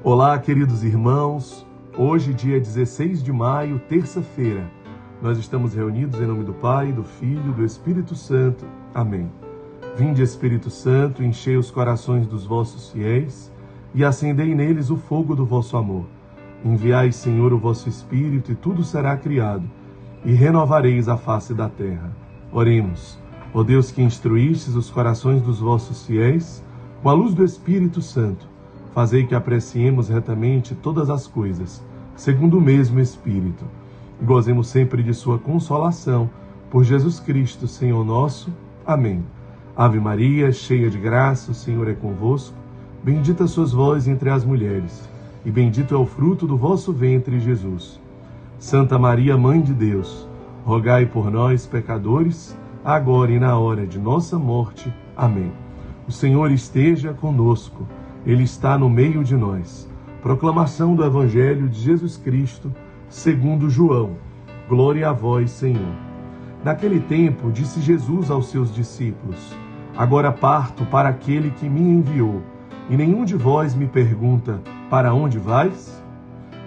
Olá, queridos irmãos. Hoje, dia 16 de maio, terça-feira, nós estamos reunidos em nome do Pai, do Filho e do Espírito Santo. Amém. Vinde, Espírito Santo, enchei os corações dos vossos fiéis e acendei neles o fogo do vosso amor. Enviai, Senhor, o vosso Espírito e tudo será criado, e renovareis a face da terra. Oremos. Ó Deus, que instruístes os corações dos vossos fiéis com a luz do Espírito Santo, fazei que apreciemos retamente todas as coisas, segundo o mesmo Espírito, e gozemos sempre de sua consolação, por Jesus Cristo, Senhor nosso. Amém. Ave Maria, cheia de graça, o Senhor é convosco. Bendita sois vós entre as mulheres, e bendito é o fruto do vosso ventre, Jesus. Santa Maria, Mãe de Deus, rogai por nós, pecadores, agora e na hora de nossa morte. Amém. O Senhor esteja conosco. Ele está no meio de nós. Proclamação do Evangelho de Jesus Cristo, segundo João. Glória a vós, Senhor. Naquele tempo, disse Jesus aos seus discípulos: Agora parto para aquele que me enviou, e nenhum de vós me pergunta: para onde vais?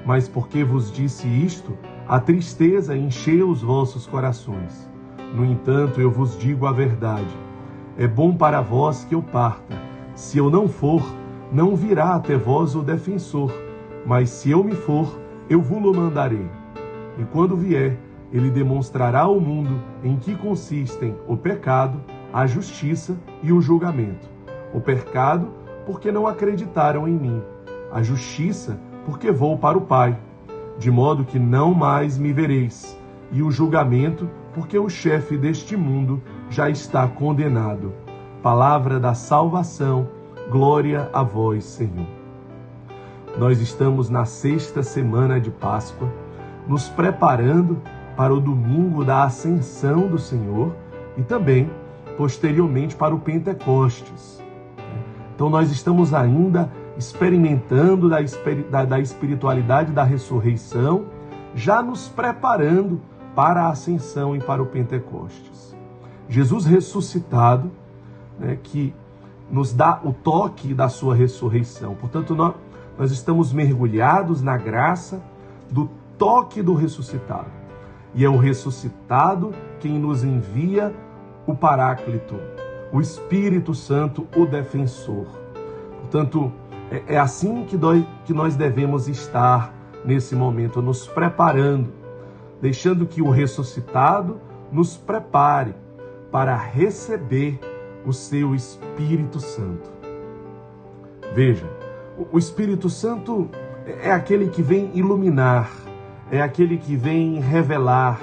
Mas porque vos disse isto, a tristeza encheu os vossos corações. No entanto, eu vos digo a verdade. É bom para vós que eu parta. Se eu não for, não virá até vós o defensor, mas se eu me for, eu vou-lo mandarei. E quando vier, ele demonstrará ao mundo em que consistem o pecado, a justiça e o julgamento. O pecado, porque não acreditaram em mim. A justiça, porque vou para o Pai, de modo que não mais me vereis. E o julgamento, porque o chefe deste mundo já está condenado. Palavra da salvação. Glória a vós, Senhor. Nós estamos na sexta semana de Páscoa, nos preparando para o domingo da Ascensão do Senhor e também, posteriormente, para o Pentecostes. Então, nós estamos ainda experimentando da espiritualidade da ressurreição, já nos preparando para a Ascensão e para o Pentecostes. Jesus ressuscitado, que nos dá o toque da sua ressurreição. Portanto, nós estamos mergulhados na graça do toque do ressuscitado. E é o ressuscitado quem nos envia o Paráclito, o Espírito Santo, o defensor. Portanto, é assim que nós devemos estar nesse momento, nos preparando, deixando que o ressuscitado nos prepare para receber o seu Espírito Santo. Veja, o Espírito Santo é aquele que vem iluminar, é aquele que vem revelar,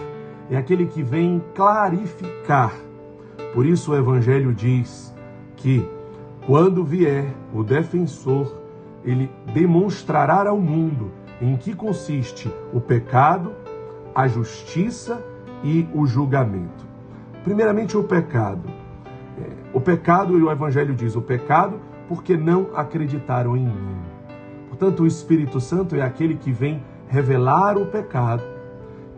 é aquele que vem clarificar. Por isso o Evangelho diz que quando vier o defensor, ele demonstrará ao mundo em que consiste o pecado, a justiça e o julgamento. Primeiramente, o pecado. O pecado, e o Evangelho diz, o pecado porque não acreditaram em mim. Portanto, o Espírito Santo é aquele que vem revelar o pecado,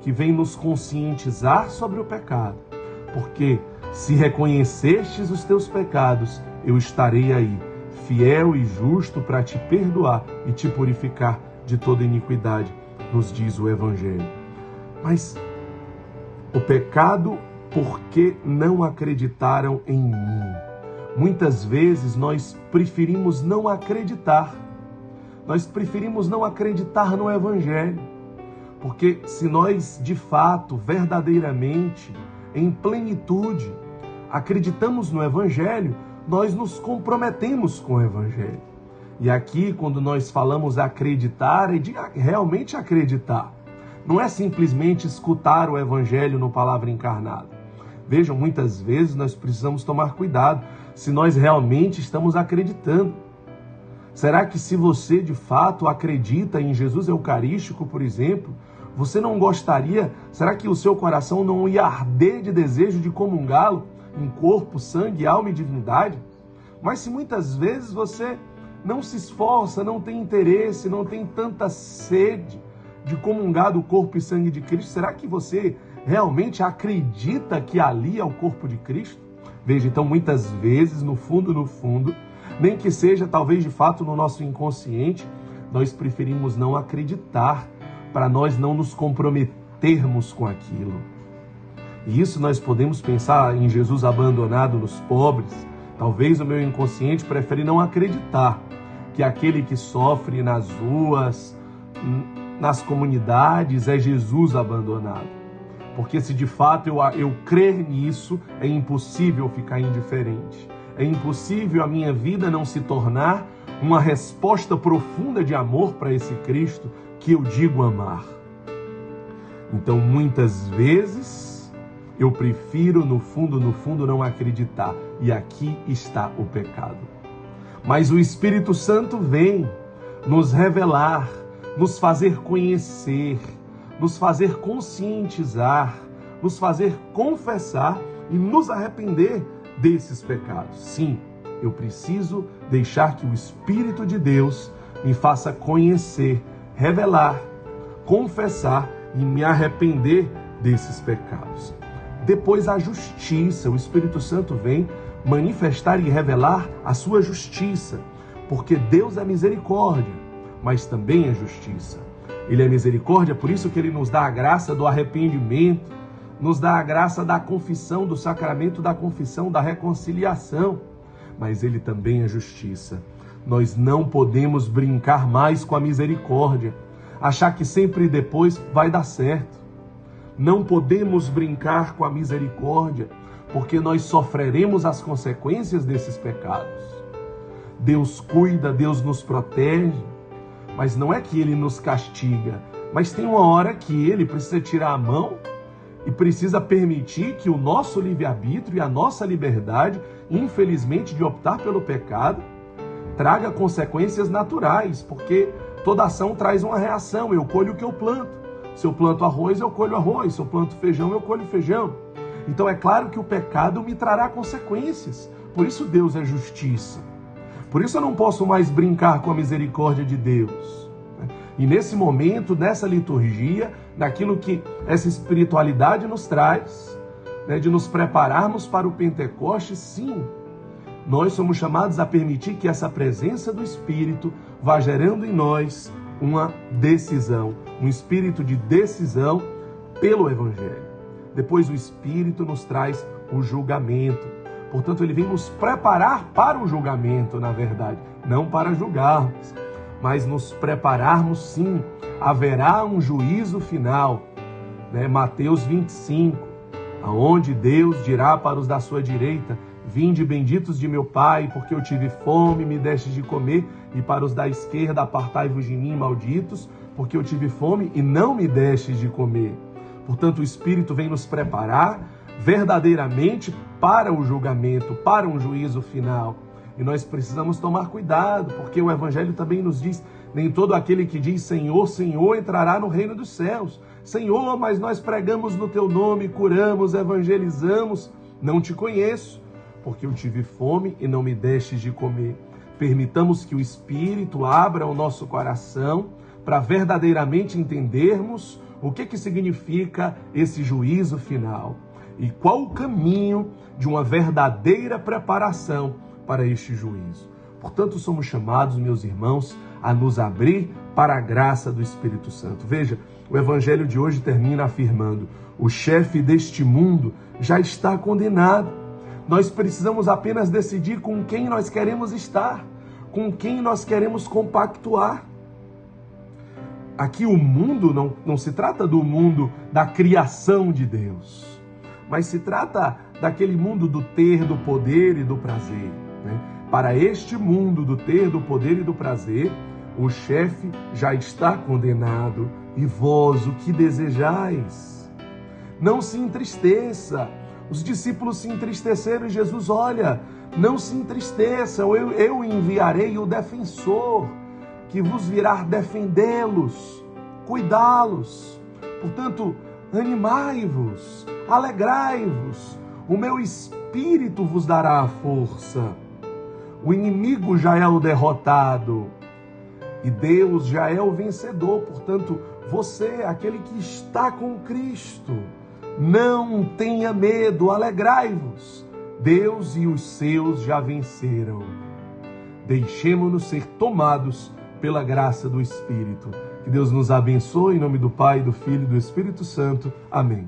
que vem nos conscientizar sobre o pecado. Porque se reconhecestes os teus pecados, eu estarei aí, fiel e justo para te perdoar e te purificar de toda iniquidade, nos diz o Evangelho. Mas o pecado porque não acreditaram em mim. Muitas vezes nós preferimos não acreditar. Nós preferimos não acreditar no Evangelho. Porque se nós, de fato, verdadeiramente, em plenitude, acreditamos no Evangelho, nós nos comprometemos com o Evangelho. E aqui, quando nós falamos acreditar, é de realmente acreditar. Não é simplesmente escutar o Evangelho no Palavra Encarnada. Vejam, muitas vezes nós precisamos tomar cuidado se nós realmente estamos acreditando. Será que se você de fato acredita em Jesus Eucarístico, por exemplo, você não gostaria, será que o seu coração não ia arder de desejo de comungá-lo em corpo, sangue, alma e divindade? Mas se muitas vezes você não se esforça, não tem interesse, não tem tanta sede de comungar do corpo e sangue de Cristo, será que você realmente acredita que ali é o corpo de Cristo? Veja, então muitas vezes, no fundo, nem que seja talvez de fato no nosso inconsciente, nós preferimos não acreditar, para nós não nos comprometermos com aquilo. E isso nós podemos pensar em Jesus abandonado nos pobres. Talvez o meu inconsciente prefere não acreditar que aquele que sofre nas ruas, nas comunidades, é Jesus abandonado. Porque se de fato eu crer nisso, é impossível ficar indiferente. É impossível a minha vida não se tornar uma resposta profunda de amor para esse Cristo que eu digo amar. Então, muitas vezes, eu prefiro, no fundo, não acreditar. E aqui está o pecado. Mas o Espírito Santo vem nos revelar, nos fazer conhecer, nos fazer conscientizar, nos fazer confessar e nos arrepender desses pecados. Sim, eu preciso deixar que o Espírito de Deus me faça conhecer, revelar, confessar e me arrepender desses pecados. Depois a justiça, o Espírito Santo vem manifestar e revelar a sua justiça, porque Deus é misericórdia, mas também é justiça. Ele é misericórdia, por isso que ele nos dá a graça do arrependimento, nos dá a graça da confissão, do sacramento da confissão, da reconciliação, mas ele também é justiça. Nós não podemos brincar mais com a misericórdia, achar que sempre depois vai dar certo. Não podemos brincar com a misericórdia, porque nós sofreremos as consequências desses pecados. Deus cuida, Deus nos protege, mas não é que ele nos castiga, mas tem uma hora que ele precisa tirar a mão e precisa permitir que o nosso livre-arbítrio e a nossa liberdade, infelizmente, de optar pelo pecado, traga consequências naturais, porque toda ação traz uma reação. Eu colho o que eu planto. Se eu planto arroz, eu colho arroz. Se eu planto feijão, eu colho feijão. Então é claro que o pecado me trará consequências. Por isso Deus é justiça. Por isso eu não posso mais brincar com a misericórdia de Deus. E nesse momento, nessa liturgia, naquilo que essa espiritualidade nos traz, de nos prepararmos para o Pentecostes, sim, nós somos chamados a permitir que essa presença do Espírito vá gerando em nós uma decisão, um espírito de decisão pelo Evangelho. Depois o Espírito nos traz o julgamento. Portanto, ele vem nos preparar para o julgamento, na verdade, não para julgarmos, mas nos prepararmos sim. Haverá um juízo final, Mateus 25, aonde Deus dirá para os da sua direita: vinde benditos de meu Pai, porque eu tive fome, me destes de comer, e para os da esquerda, apartai-vos de mim, malditos, porque eu tive fome e não me destes de comer. Portanto, o Espírito vem nos preparar verdadeiramente para o julgamento, para um juízo final. E nós precisamos tomar cuidado, porque o Evangelho também nos diz: nem todo aquele que diz Senhor, Senhor entrará no reino dos céus. Senhor, mas nós pregamos no teu nome, curamos, evangelizamos. Não te conheço, porque eu tive fome e não me destes de comer. Permitamos que o Espírito abra o nosso coração para verdadeiramente entendermos o que significa esse juízo final e qual o caminho de uma verdadeira preparação para este juízo. Portanto, somos chamados, meus irmãos, a nos abrir para a graça do Espírito Santo. Veja, o Evangelho de hoje termina afirmando: o chefe deste mundo já está condenado. Nós precisamos apenas decidir com quem nós queremos estar, com quem nós queremos compactuar. Aqui o mundo não se trata do mundo da criação de Deus, mas se trata daquele mundo do ter, do poder e do prazer. Para este mundo do ter, do poder e do prazer, o chefe já está condenado. E vós, o que desejais? Não se entristeça. Os discípulos se entristeceram e Jesus: olha, não se entristeçam, eu enviarei o defensor, que vos virá defendê-los, cuidá-los. Portanto, animai-vos, alegrai-vos, o meu Espírito vos dará a força. O inimigo já é o derrotado e Deus já é o vencedor. Portanto, você, aquele que está com Cristo, não tenha medo, alegrai-vos. Deus e os seus já venceram. Deixemo-nos ser tomados pela graça do Espírito. Que Deus nos abençoe, em nome do Pai, do Filho e do Espírito Santo. Amém.